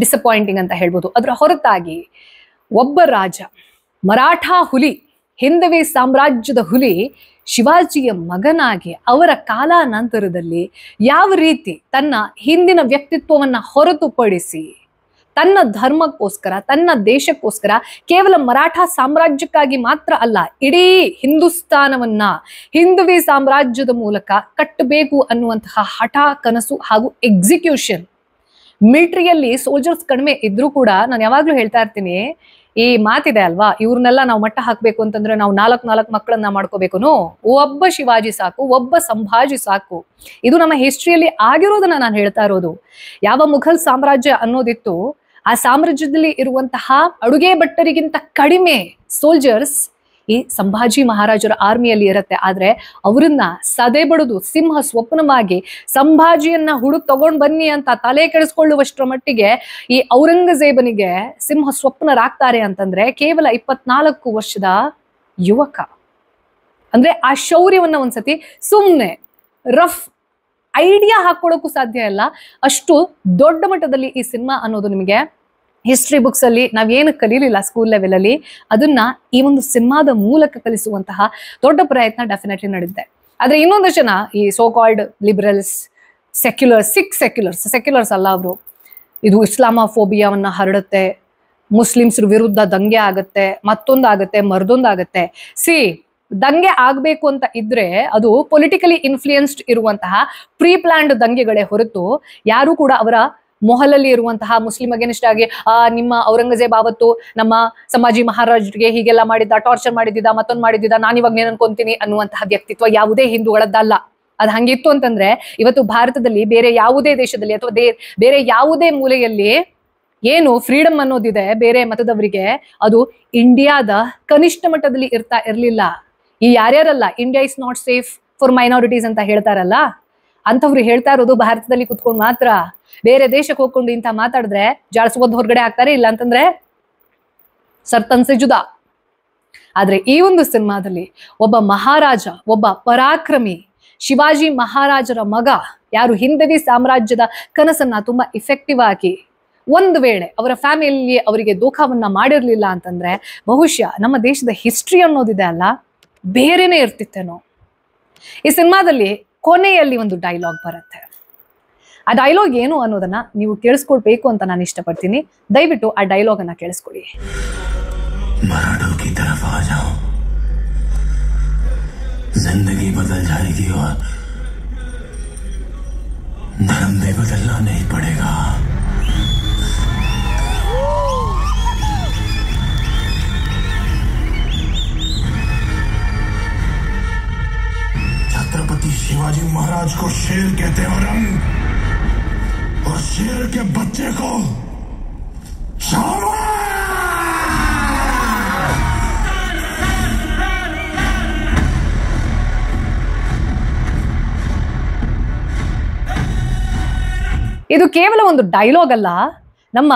ಡಿಸಪಾಯಿಂಟಿಂಗ್ ಅಂತ ಹೇಳ್ಬೋದು. ಅದರ ಹೊರತಾಗಿ ಒಬ್ಬ ರಾಜ, ಮರಾಠ ಹುಲಿ, ಹಿಂದವಿ ಸಾಮ್ರಾಜ್ಯದ ಹುಲಿ ಶಿವಾಜಿಯ ಮಗನಾಗಿ ಅವರ ಕಾಲಾನಂತರದಲ್ಲಿ ಯಾವ ರೀತಿ ತನ್ನ ಹಿಂದಿನ ವ್ಯಕ್ತಿತ್ವವನ್ನ ಹೊರತುಪಡಿಸಿ ತನ್ನ ಧರ್ಮಕ್ಕೋಸ್ಕರ ತನ್ನ ದೇಶಕ್ಕೋಸ್ಕರ ಕೇವಲ ಮರಾಠ ಸಾಮ್ರಾಜ್ಯಕ್ಕಾಗಿ ಮಾತ್ರ ಅಲ್ಲ, ಇಡೀ ಹಿಂದೂಸ್ತಾನವನ್ನ ಹಿಂದವಿ ಸಾಮ್ರಾಜ್ಯದ ಮೂಲಕ ಕಟ್ಟಬೇಕು ಅನ್ನುವಂತಹ ಹಠ, ಕನಸು ಹಾಗೂ ಎಕ್ಸಿಕ್ಯೂಷನ್. ಮಿಲಿಟರಿಯಲ್ಲಿ ಸೋಲ್ಜರ್ಸ್ ಕಡಿಮೆ ಇದ್ರೂ ಕೂಡ ನಾನು ಯಾವಾಗ್ಲೂ ಹೇಳ್ತಾ ಇರ್ತೀನಿ, ಈ ಮಾತಿದೆ ಅಲ್ವಾ, ಇವ್ರನ್ನೆಲ್ಲ ನಾವು ಮಟ್ಟ ಹಾಕ್ಬೇಕು ಅಂತಂದ್ರೆ ನಾವು 4 ಮಕ್ಕಳನ್ನ ಮಾಡ್ಕೋಬೇಕು. ಒಬ್ಬ ಶಿವಾಜಿ ಸಾಕು, ಒಬ್ಬ ಸಂಭಾಜಿ ಸಾಕು. ಇದು ನಮ್ಮ ಹಿಸ್ಟ್ರಿಯಲ್ಲಿ ಆಗಿರೋದನ್ನ ನಾನು ಹೇಳ್ತಾ ಇರೋದು. ಯಾವ ಮುಘಲ್ ಸಾಮ್ರಾಜ್ಯ ಅನ್ನೋದಿತ್ತು, ಆ ಸಾಮ್ರಾಜ್ಯದಲ್ಲಿ ಇರುವಂತಹ ಅಡುಗೆ ಭಟ್ಟರಿಗಿಂತ ಕಡಿಮೆ ಸೋಲ್ಜರ್ಸ್ ಈ ಸಂಭಾಜಿ ಮಹಾರಾಜರ ಆರ್ಮಿಯಲ್ಲಿ ಇರುತ್ತೆ. ಆದ್ರೆ ಅವರನ್ನ ಸದೆ ಬಡಿದು ಸಿಂಹ ಸ್ವಪ್ನವಾಗಿ ಸಂಭಾಜಿಯನ್ನ ಹುಡುಕ್ ತಗೊಂಡ್ ಬನ್ನಿ ಅಂತ ತಲೆ ಕೆಡಿಸ್ಕೊಳ್ಳುವಷ್ಟರ ಮಟ್ಟಿಗೆ ಈ ಔರಂಗಜೇಬನಿಗೆ ಸಿಂಹ ಸ್ವಪ್ನರಾಗ್ತಾರೆ ಅಂತಂದ್ರೆ ಕೇವಲ 24 ವರ್ಷದ ಯುವಕ. ಅಂದ್ರೆ ಆ ಶೌರ್ಯವನ್ನ ಒಂದ್ಸತಿ ಸುಮ್ನೆ ರಫ್ ಐಡಿಯಾ ಹಾಕೊಳ್ಳೋಕ್ಕೂ ಸಾಧ್ಯ ಇಲ್ಲ. ಅಷ್ಟು ದೊಡ್ಡ ಮಟ್ಟದಲ್ಲಿ ಈ ಸಿನಿಮಾ ಅನ್ನೋದು ನಿಮಗೆ ಹಿಸ್ಟ್ರಿ ಬುಕ್ಸ್ ಅಲ್ಲಿ ನಾವೇನು ಕಲೀಲಿಲ್ಲ ಸ್ಕೂಲ್ ಲೆವೆಲ್ ಅಲ್ಲಿ, ಅದನ್ನ ಈ ಒಂದು ಸಿನಿಮಾದ ಮೂಲಕ ಕಲಿಸುವಂತಹ ದೊಡ್ಡ ಪ್ರಯತ್ನ ಡೆಫಿನೆಟ್ಲಿ ನಡೆದಿದೆ. ಆದ್ರೆ ಇನ್ನೊಂದು ಜನ ಈ ಸೋ ಕಾಲ್ಡ್ ಲಿಬರಲ್ಸ್, ಸೆಕ್ಯುಲರ್ಸ್ ಅಲ್ಲ ಅವರು, ಇದು ಇಸ್ಲಾಮೋಫೋಬಿಯಾವನ್ನ ಹರಡುತ್ತೆ, ಮುಸ್ಲಿಮ್ಸ್ ವಿರುದ್ಧ ದಂಗೆ ಆಗುತ್ತೆ, ಮತ್ತೊಂದಾಗುತ್ತೆ, ಮರ್ದೊಂದಾಗುತ್ತೆ. ದಂಗೆ ಆಗ್ಬೇಕು ಅಂತ ಇದ್ರೆ ಅದು ಪೊಲಿಟಿಕಲಿ ಇನ್ಫ್ಲೂಯೆನ್ಸ್ಡ್ ಇರುವಂತಹ ಪ್ರೀ ಪ್ಲಾನ್ಡ್ ದಂಗೆಗಳೇ ಹೊರತು ಯಾರು ಕೂಡ ಅವರ ಮೊಹಲಲ್ಲಿ ಇರುವಂತಹ ಮುಸ್ಲಿಂ ಅಗೇನಿಸ್ಟ್ ಆಗಿ ನಿಮ್ಮ ಔರಂಗಜೇಬ್ ಆವತ್ತು ನಮ್ಮ ಸಂಭಾಜಿ ಮಹಾರಾಜರಿಗೆ ಹೀಗೆಲ್ಲ ಮಾಡಿದ್ದ, ಟಾರ್ಚರ್ ಮಾಡಿದ್ದ, ಮತ್ತೊಂದು ಮಾಡಿದ್ದ, ನಾನಿವಾಗ ನೇನ್ ಅನ್ಕೊಂತೀನಿ ಅನ್ನುವಂತಹ ವ್ಯಕ್ತಿತ್ವ ಯಾವುದೇ ಹಿಂದೂಗಳದ್ದಲ್ಲ. ಅದು ಹಂಗಿತ್ತು ಅಂತಂದ್ರೆ ಇವತ್ತು ಭಾರತದಲ್ಲಿ ಬೇರೆ ಯಾವುದೇ ದೇಶದಲ್ಲಿ ಅಥವಾ ಬೇರೆ ಯಾವುದೇ ಮೂಲೆಯಲ್ಲಿ ಏನು ಫ್ರೀಡಮ್ ಅನ್ನೋದಿದೆ ಬೇರೆ ಮತದವರಿಗೆ, ಅದು ಇಂಡಿಯಾದ ಕನಿಷ್ಠ ಮಟ್ಟದಲ್ಲಿ ಇರ್ಲಿಲ್ಲ. ಈ ಯಾರ್ಯಾರಲ್ಲ India is not safe for minorities ಅಂತ ಹೇಳ್ತಾರಲ್ಲ, ಅಂತವ್ರು ಹೇಳ್ತಾ ಇರೋದು ಭಾರತದಲ್ಲಿ ಕುತ್ಕೊಂಡು ಮಾತ್ರ. ಬೇರೆ ದೇಶಕ್ಕೆ ಹೋಗ್ಕೊಂಡು ಇಂಥ ಮಾತಾಡಿದ್ರೆ ಜಾಳ್ಸೋದ್ ಹೊರಗಡೆ ಆಗ್ತಾರೆ, ಇಲ್ಲ ಅಂತಂದ್ರೆ ಸರ್ತನ್ಸೆ ಜುದಾ. ಆದ್ರೆ ಈ ಒಂದು ಸಿನಿಮಾದಲ್ಲಿ ಒಬ್ಬ ಮಹಾರಾಜ, ಒಬ್ಬ ಪರಾಕ್ರಮಿ ಶಿವಾಜಿ ಮಹಾರಾಜರ ಮಗ ಯಾರು ಹಿಂದವಿ ಸಾಮ್ರಾಜ್ಯದ ಕನಸನ್ನ ತುಂಬಾ ಇಫೆಕ್ಟಿವ್ ಆಗಿ ಒಂದು ವೇಳೆ ಅವರ ಫ್ಯಾಮಿಲಿ ಅವರಿಗೆ ದೋಖವನ್ನ ಮಾಡಿರ್ಲಿಲ್ಲ ಅಂತಂದ್ರೆ ಬಹುಶಃ ನಮ್ಮ ದೇಶದ ಹಿಸ್ಟ್ರಿ ಅನ್ನೋದಿದೆ ಅಲ್ಲ ಬೇರೆನೆ ಇರ್ತಿತ್ತೇನೋ. ಈ ಸಿನಿಮಾದಲ್ಲಿ ಕೊನೆಯಲ್ಲಿ ಒಂದು ಡೈಲಾಗ್ ಬರುತ್ತೆ. ಆ ಡೈಲಾಗ್ ಏನು ಅನ್ನೋದನ್ನ ನೀವು ಕೇಳಿಸ್ಕೊಳ್ಬೇಕು ಅಂತ ನಾನು ಇಷ್ಟಪಡ್ತೀನಿ. ದಯವಿಟ್ಟು ಆ ಡೈಲಾಗ್ ಅನ್ನ ಕೇಳಿಸ್ಕೊಳ್ಳಿ. जिंदगी बदल जाएगी और धर्म भी बदलना नहीं पड़ेगा। छत्रपति शिवाजी महाराज को शेर कहते हैं और शेर के बच्चे को छावा। ಇದು ಕೇವಲ ಒಂದು ಡೈಲಾಗ್ ಅಲ್ಲ, ನಮ್ಮ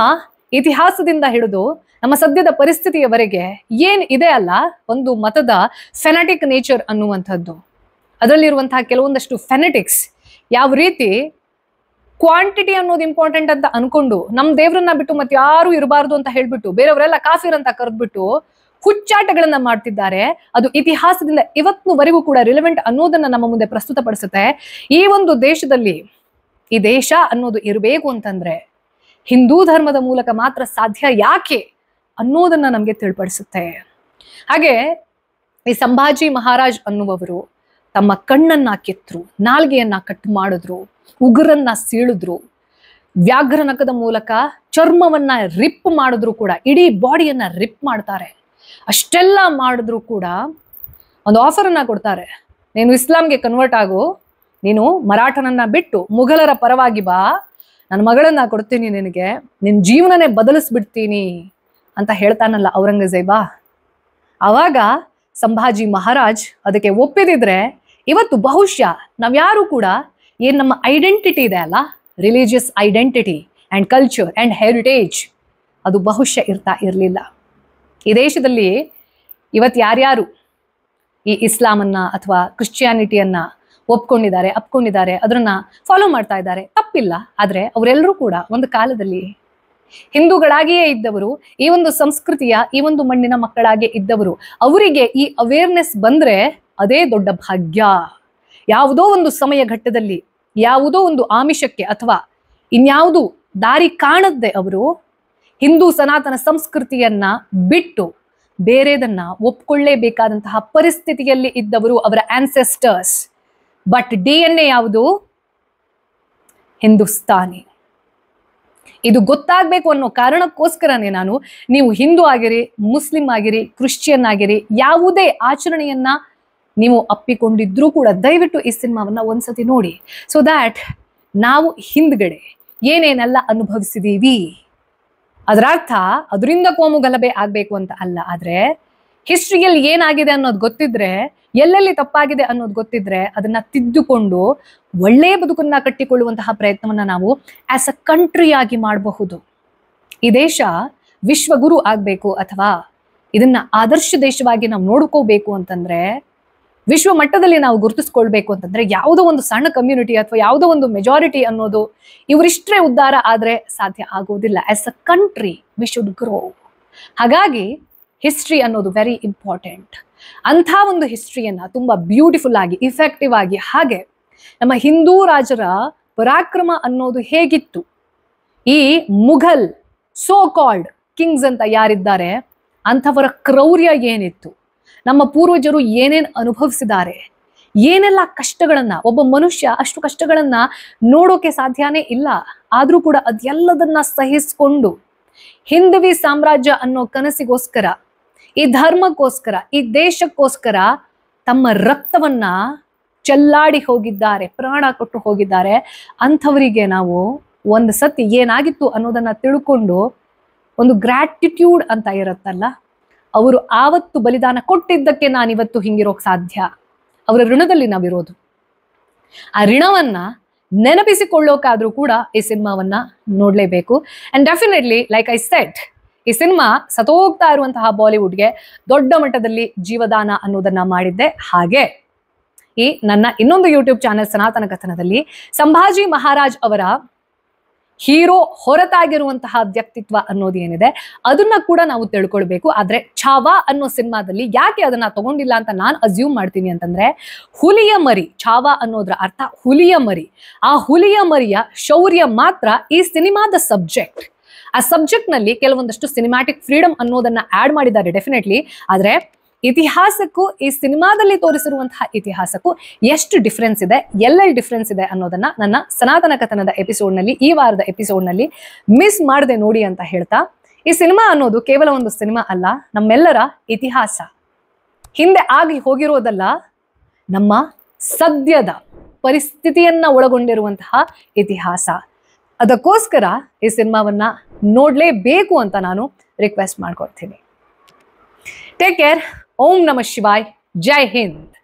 ಇತಿಹಾಸದಿಂದ ಹಿಡಿದು ನಮ್ಮ ಸದ್ಯದ ಪರಿಸ್ಥಿತಿಯವರೆಗೆ ಏನ್ ಇದೆ ಅಲ್ಲ, ಒಂದು ಮತದ ಫೆನಾಟಿಕ್ ನೇಚರ್ ಅನ್ನುವಂಥದ್ದು, ಅದರಲ್ಲಿರುವಂತಹ ಕೆಲವೊಂದಷ್ಟು ಫೆನೆಟಿಕ್ಸ್ ಯಾವ ರೀತಿ ಕ್ವಾಂಟಿಟಿ ಅನ್ನೋದು ಇಂಪಾರ್ಟೆಂಟ್ ಅಂತ ಅನ್ಕೊಂಡು ನಮ್ಮ ದೇವ್ರನ್ನ ಬಿಟ್ಟು ಮತ್ತೆ ಯಾರು ಇರಬಾರ್ದು ಅಂತ ಹೇಳ್ಬಿಟ್ಟು ಬೇರೆಯವರೆಲ್ಲ ಕಾಫಿರ್ ಅಂತ ಕರೆದ್ಬಿಟ್ಟು ಹುಚ್ಚಾಟಗಳನ್ನ ಮಾಡ್ತಿದ್ದಾರೆ. ಅದು ಇತಿಹಾಸದಿಂದ ಇವತ್ತಿನವರೆಗೂ ಕೂಡ ರಿಲೆವೆಂಟ್ ಅನ್ನೋದನ್ನ ನಮ್ಮ ಮುಂದೆ ಪ್ರಸ್ತುತಪಡಿಸುತ್ತೆ. ಈ ಒಂದು ದೇಶದಲ್ಲಿ ಈ ದೇಶ ಅನ್ನೋದು ಇರಬೇಕು ಅಂತಂದ್ರೆ ಹಿಂದೂ ಧರ್ಮದ ಮೂಲಕ ಮಾತ್ರ ಸಾಧ್ಯ ಯಾಕೆ ಅನ್ನೋದನ್ನ ನಮ್ಗೆ ತಿಳಿಪಡಿಸುತ್ತೆ. ಹಾಗೆ ಈ ಸಂಭಾಜಿ ಮಹಾರಾಜ್ ಅನ್ನುವವರು ತಮ್ಮ ಕಣ್ಣನ್ನ ಕಿತ್ರು, ನಾಲ್ಗೆಯನ್ನ ಕಟ್ ಮಾಡಿದ್ರು, ಉಗುರನ್ನ ಸೀಳಿದ್ರು, ವ್ಯಾಘ್ರನಖದ ಮೂಲಕ ಚರ್ಮವನ್ನ ರಿಪ್ ಮಾಡಿದ್ರು ಕೂಡ, ಇಡೀ ಬಾಡಿಯನ್ನ ರಿಪ್ ಮಾಡ್ತಾರೆ. ಅಷ್ಟೆಲ್ಲ ಮಾಡಿದ್ರು ಕೂಡ ಒಂದು ಆಫರ್ ಅನ್ನ ಕೊಡ್ತಾರೆ, ನೀನು ಇಸ್ಲಾಂಗೆ ಕನ್ವರ್ಟ್ ಆಗು, ನೀನು ಮರಾಠನನ್ನ ಬಿಟ್ಟು ಮುಘಲರ ಪರವಾಗಿ ಬಾ, ನನ್ನ ಮಗಳನ್ನ ಕೊಡ್ತೀನಿ ನಿನಗೆ, ನಿನ್ನ ಜೀವನನೇ ಬದಲಿಸ್ಬಿಡ್ತೀನಿ ಅಂತ ಹೇಳ್ತಾನಲ್ಲ ಔರಂಗಜೇಬ. ಆವಾಗ ಸಂಭಾಜಿ ಮಹಾರಾಜ್ ಅದಕ್ಕೆ ಒಪ್ಪಿದಿದ್ರೆ ಇವತ್ತು ಬಹುಶಃ ನಾವ್ಯಾರು ಕೂಡ ಏನ್ ನಮ್ಮ ಐಡೆಂಟಿಟಿ ಇದೆ ಅಲ್ಲ, religious identity and culture and heritage, ಅದು ಬಹುಶಃ ಇರಲಿಲ್ಲ. ಈ ದೇಶದಲ್ಲಿ ಇವತ್ತು ಯಾರ್ಯಾರು ಈ ಇಸ್ಲಾಮನ್ನ ಅಥವಾ ಕ್ರಿಶ್ಚಿಯಾನಿಟಿಯನ್ನ ಒಪ್ಕೊಂಡಿದ್ದಾರೆ, ಅಪ್ಕೊಂಡಿದ್ದಾರೆ, ಅದನ್ನ ಫಾಲೋ ಮಾಡ್ತಾ ಇದ್ದಾರೆ, ತಪ್ಪಿಲ್ಲ. ಆದ್ರೆ ಅವರೆಲ್ಲರೂ ಕೂಡ ಒಂದು ಕಾಲದಲ್ಲಿ ಹಿಂದೂಗಳಾಗಿಯೇ ಇದ್ದವರು, ಈ ಒಂದು ಸಂಸ್ಕೃತಿಯ ಈ ಒಂದು ಮಣ್ಣಿನ ಮಕ್ಕಳಾಗಿ ಇದ್ದವರು. ಅವರಿಗೆ ಈ ಅವೇರ್ನೆಸ್ ಬಂದ್ರೆ ಅದೇ ದೊಡ್ಡ ಭಾಗ್ಯ. ಯಾವುದೋ ಒಂದು ಸಮಯ ಘಟ್ಟದಲ್ಲಿ ಯಾವುದೋ ಒಂದು ಆಮಿಷಕ್ಕೆ ಅಥವಾ ಇನ್ಯಾವುದು ದಾರಿ ಕಾಣದ್ದೆ ಅವರು ಹಿಂದೂ ಸನಾತನ ಸಂಸ್ಕೃತಿಯನ್ನ ಬಿಟ್ಟು ಬೇರೆದನ್ನ ಒಪ್ಕೊಳ್ಳೇಬೇಕಾದಂತಹ ಪರಿಸ್ಥಿತಿಯಲ್ಲಿ ಇದ್ದವರು ಅವರ ಆನ್ಸೆಸ್ಟರ್ಸ್. ಬಟ್ DNA ಯಾವುದು? ಹಿಂದೂಸ್ತಾನಿ. ಇದು ಗೊತ್ತಾಗಬೇಕು ಅನ್ನೋ ಕಾರಣಕ್ಕೋಸ್ಕರನೇ ನಾನು, ನೀವು ಹಿಂದೂ ಆಗಿರಿ, ಮುಸ್ಲಿಂ ಆಗಿರಿ, ಕ್ರಿಶ್ಚಿಯನ್ ಆಗಿರಿ, ಯಾವುದೇ ಆಚರಣೆಯನ್ನ ನೀವು ಅಪ್ಪಿಕೊಂಡಿದ್ರೂ ಕೂಡ ದಯವಿಟ್ಟು ಈ ಸಿನಿಮಾವನ್ನ ಒಂದ್ಸತಿ ನೋಡಿ. ಸೊ ದ್ಯಾಟ್ ನಾವು ಹಿಂದ್ಗಡೆ ಏನೇನೆಲ್ಲ ಅನುಭವಿಸಿದೀವಿ, ಅದರ ಅರ್ಥ ಅದರಿಂದ ಕೋಮು ಗಲಭೆ ಆಗ್ಬೇಕು ಅಂತ ಅಲ್ಲ. ಆದ್ರೆ ಹಿಸ್ಟ್ರಿಯಲ್ಲಿ ಏನಾಗಿದೆ ಅನ್ನೋದು ಗೊತ್ತಿದ್ರೆ, ಎಲ್ಲೆಲ್ಲಿ ತಪ್ಪಾಗಿದೆ ಅನ್ನೋದು ಗೊತ್ತಿದ್ರೆ ಅದನ್ನ ತಿದ್ದುಕೊಂಡು ಒಳ್ಳೆಯ ಬದುಕನ್ನ ಕಟ್ಟಿಕೊಳ್ಳುವಂತಹ ಪ್ರಯತ್ನವನ್ನ ನಾವು ಆಸ್ ಅ ಕಂಟ್ರಿಯಾಗಿ ಮಾಡಬಹುದು. ಈ ದೇಶ ವಿಶ್ವಗುರು ಆಗ್ಬೇಕು ಅಥವಾ ಇದನ್ನ ಆದರ್ಶ ದೇಶವಾಗಿ ನಾವು ನೋಡ್ಕೋಬೇಕು ಅಂತಂದ್ರೆ, ವಿಶ್ವ ಮಟ್ಟದಲ್ಲಿ ನಾವು ಗುರುತಿಸ್ಕೊಳ್ಬೇಕು ಅಂತಂದ್ರೆ, ಯಾವುದೋ ಒಂದು ಸಣ್ಣ ಕಮ್ಯುನಿಟಿ ಅಥವಾ ಯಾವುದೋ ಒಂದು ಮೆಜಾರಿಟಿ ಅನ್ನೋದು ಇವರಿಷ್ಟೇ ಉದ್ಧಾರ ಆದ್ರೆ ಸಾಧ್ಯ ಆಗೋದಿಲ್ಲ. As a country we should grow. ಹಾಗಾಗಿ ಹಿಸ್ಟ್ರಿ ಅನ್ನೋದು ವೆರಿ ಇಂಪಾರ್ಟೆಂಟ್. ಅಂಥ ಒಂದು ಹಿಸ್ಟ್ರಿಯನ್ನ ತುಂಬಾ ಬ್ಯೂಟಿಫುಲ್ ಆಗಿ, ಇಫೆಕ್ಟಿವ್ ಆಗಿ, ಹಾಗೆ ನಮ್ಮ ಹಿಂದೂ ರಾಜರ ಪರಾಕ್ರಮ ಅನ್ನೋದು ಹೇಗಿತ್ತು, ಈ ಮುಘಲ್ ಸೋ ಕಾಲ್ಡ್ ಕಿಂಗ್ಸ್ ಅಂತ ಯಾರಿದ್ದಾರೆ ಅಂಥವರ ಕ್ರೌರ್ಯ ಏನಿತ್ತು, ನಮ್ಮ ಪೂರ್ವಜರು ಏನೇನ್ ಅನುಭವಿಸಿದ್ದಾರೆ, ಏನೆಲ್ಲ ಕಷ್ಟಗಳನ್ನ, ಒಬ್ಬ ಮನುಷ್ಯ ಅಷ್ಟು ಕಷ್ಟಗಳನ್ನ ನೋಡೋಕೆ ಸಾಧ್ಯನೇ ಇಲ್ಲ, ಆದ್ರೂ ಕೂಡ ಅದೆಲ್ಲದನ್ನ ಸಹಿಸ್ಕೊಂಡು ಹಿಂದವಿ ಸಾಮ್ರಾಜ್ಯ ಅನ್ನೋ ಕನಸಿಗೋಸ್ಕರ, ಈ ಧರ್ಮಕ್ಕೋಸ್ಕರ, ಈ ದೇಶಕ್ಕೋಸ್ಕರ ತಮ್ಮ ರಕ್ತವನ್ನ ಚೆಲ್ಲಾಡಿ ಹೋಗಿದ್ದಾರೆ, ಪ್ರಾಣ ಕೊಟ್ಟು ಹೋಗಿದ್ದಾರೆ. ಅಂಥವರಿಗೆ ನಾವು ಒಂದು ಸತಿ ಏನಾಗಿತ್ತು ಅನ್ನೋದನ್ನ ತಿಳ್ಕೊಂಡು ಒಂದು ಗ್ರಾಟಿಟ್ಯೂಡ್ ಅಂತ ಇರುತ್ತಲ್ಲ, ಅವರು ಆವತ್ತು ಬಲಿದಾನ ಕೊಟ್ಟಿದ್ದಕ್ಕೆ ನಾನಿವತ್ತು ಹಿಂಗಿರೋಕ್ ಸಾಧ್ಯ, ಅವರ ಋಣದಲ್ಲಿ ನಾವಿರೋದು. ಆ ಋಣವನ್ನ ನೆನಪಿಸಿಕೊಳ್ಳೋಕಾದ್ರೂ ಕೂಡ ಈ ಸಿನಿಮಾವನ್ನ ನೋಡ್ಲೇಬೇಕು. And definitely like I said, ಈ ಸಿನಿಮಾ ಸತೋಗ್ತಾ ಇರುವಂತಹ ಬಾಲಿವುಡ್ಗೆ ದೊಡ್ಡ ಮಟ್ಟದಲ್ಲಿ ಜೀವದಾನ ಅನ್ನೋದನ್ನ ಮಾಡಿದ್ದೆ. ಹಾಗೆ ಈ ನನ್ನ ಇನ್ನೊಂದು ಯೂಟ್ಯೂಬ್ ಚಾನೆಲ್ ಸನಾತನ ಕಥನದಲ್ಲಿ ಸಂಭಾಜಿ ಮಹಾರಾಜ್ ಅವರ ಹೀರೋ ಹೊರತಾಗಿರುವಂತಹ ವ್ಯಕ್ತಿತ್ವ ಅನ್ನೋದು ಏನಿದೆ ಅದನ್ನ ಕೂಡ ನಾವು ತಿಳ್ಕೊಳ್ಬೇಕು. ಆದ್ರೆ ಛಾವಾ ಅನ್ನೋ ಸಿನಿಮಾದಲ್ಲಿ ಯಾಕೆ ಅದನ್ನ ತಗೊಂಡಿಲ್ಲ ಅಂತ ನಾನು ಅಸ್ಯೂಮ್ ಮಾಡ್ತೀನಿ ಅಂತಂದ್ರೆ, ಹುಲಿಯ ಮರಿ, ಛಾವಾ ಅನ್ನೋದ್ರ ಅರ್ಥ ಹುಲಿಯ ಮರಿ. ಆ ಹುಲಿಯ ಮರಿಯ ಶೌರ್ಯ ಮಾತ್ರ ಈ ಸಿನಿಮಾದ ಸಬ್ಜೆಕ್ಟ್. ಆ ಸಬ್ಜೆಕ್ಟ್ ನಲ್ಲಿ ಕೆಲವೊಂದಷ್ಟು ಸಿನಿಮ್ಯಾಟಿಕ್ ಫ್ರೀಡಮ್ ಅನ್ನೋದನ್ನ ಆಡ್ ಮಾಡಿದ್ದಾರೆ ಡೆಫಿನೆಟ್ಲಿ. ಆದ್ರೆ ಇತಿಹಾಸಕ್ಕೂ ಈ ಸಿನಿಮಾದಲ್ಲಿ ತೋರಿಸಿರುವಂತಹ ಇತಿಹಾಸಕ್ಕೂ ಎಷ್ಟು ಡಿಫ್ರೆನ್ಸ್ ಇದೆ, ಎಲ್ಲೆಲ್ಲಿ ಡಿಫ್ರೆನ್ಸ್ ಇದೆ ಅನ್ನೋದನ್ನ ನನ್ನ ಸನಾತನ ಕಥನದ ಎಪಿಸೋಡ್ನಲ್ಲಿ, ಈ ವಾರದ ಎಪಿಸೋಡ್ನಲ್ಲಿ ಮಿಸ್ ಮಾಡದೆ ನೋಡಿ ಅಂತ ಹೇಳ್ತಾ, ಈ ಸಿನಿಮಾ ಅನ್ನೋದು ಕೇವಲ ಒಂದು ಸಿನಿಮಾ ಅಲ್ಲ, ನಮ್ಮೆಲ್ಲರ ಇತಿಹಾಸ. ಹಿಂದೆ ಆಗಿ ಹೋಗಿರೋದಲ್ಲ, ನಮ್ಮ ಸದ್ಯದ ಪರಿಸ್ಥಿತಿಯನ್ನ ಒಳಗೊಂಡಿರುವಂತಹ ಇತಿಹಾಸ. ಅದಕ್ಕೋಸ್ಕರ ಈ ಸಿನಿಮಾವನ್ನ ನೋಡ್ಲೇಬೇಕು ಅಂತ ನಾನು ರಿಕ್ವೆಸ್ಟ್ ಮಾಡ್ಕೊಳ್ತೀನಿ. Take care. ಓಂ ನಮಃ ಶಿವಾಯ್. ಜೈ ಹಿಂದ್.